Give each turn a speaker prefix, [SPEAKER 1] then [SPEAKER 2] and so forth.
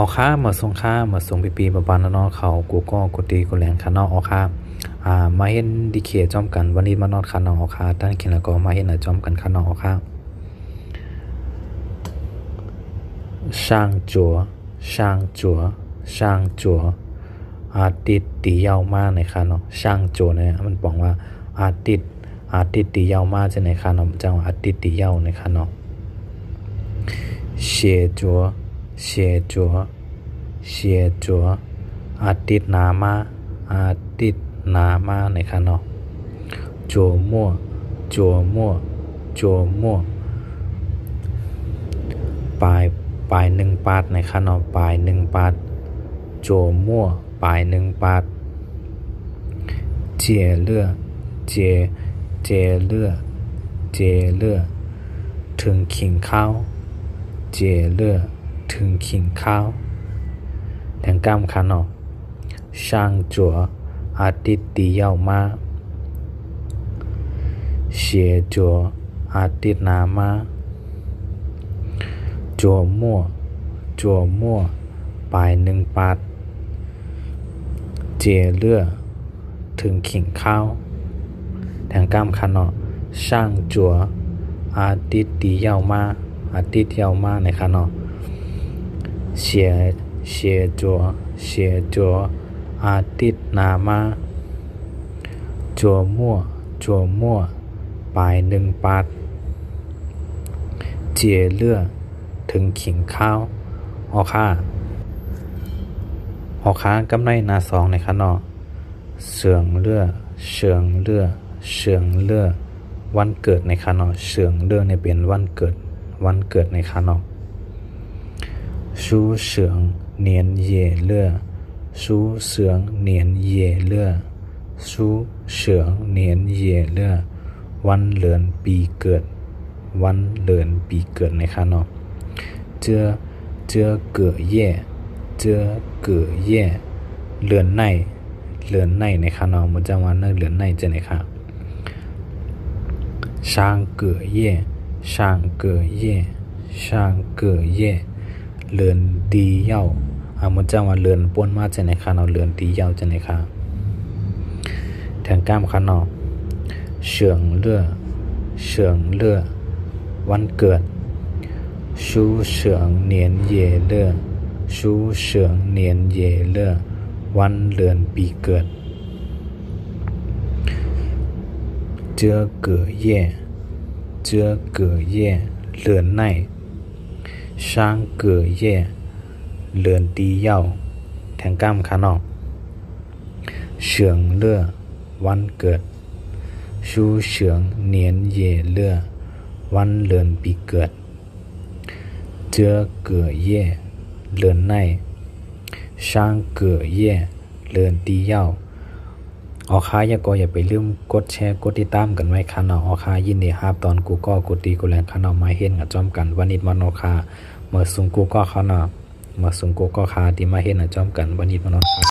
[SPEAKER 1] อค้ามาส่งค้ามาส่งปีบานนอเขากูก็กูตีกูแหลงคานอค้ามาเห็นดิเคจอมกันวันนี้มานอคานอค้าตั้งกินแล้วก็มาเห็นจอมกันคานอค้าช่างจัวอาทิตย์ตียาวมากในคานอช่างจัวเนี่ยมันบอกว่าอาทิตย์ตียาวมากจะในคานอจังอาทิตย์ตียาวในคานอเสียจัวอาทิตย์นามาในคานอจัวมั่วปลายหนึ่งปาดในคานอปลายหนึ่งปาดจัวมั่วปลายหนึ่งปาดเจียเลือถึงขิงข้าวเจียเลือถึงขิงข้าวแทงกล้ามคานอช่างจัวอาทิตย์ตียาวมาเสียจัวอาทิตย์นามาจัวมั่วปลายหนึ่งปาดเจียเลือถึงขิงข้าวแทงกล้ามคานอช่างจัวอาทิตย์ตียาวมาในคานอเสียจัวอาทิตย์นามาจัวมั่วปลายหนึ่งปาดเจียเลือถึงขิงข้าวออกากำไรนาสองในคานอเสืองเลือวันเกิดในคานอเสืองเลือในเป็นวันเกิดในคานอชูเสืองเนียนเย่เลือวันเลือนปีเกิดในคานอเจอเก๋เย่เลือนในในคานอมันจะว่าเลือนในจะในค่ะช่างเก๋เย่เลือนดีเย้ามันจะว่าเลือนป้วนมาจะในคานอเลือนดีเย้าจะในค่ะแทงกล้ามคานอเฉิงเลือวันเกิดชูเฉิงเนียนเย่เลือวันเลือนปีเกิดเจอเก๋เย่เลือนในช่างเก๋เย่เลือนดีเย้าแทงกล้ามคานอเฉิงเลือวันเกิดชูเฉิงเนียนเย่เลือวันเลือนปีเกิดเจอเก๋เย่เลือนในช่างเก๋เย่เลือนดีเย้าค้าอย่าไปลืมกดแชร์กดติดตามกันไว้ค่ะเนาะค้ายินดีครับตอนกูก็กดตีกูแรงค่ะเนาะมาเห็นกับจอมกันวันนี้มันค้าเมื่อสูงกูก็ค่ะเนาะเมื่อสูงกูก็ค้าที่มาเห็นกับจอมกันวันนี้มันค้า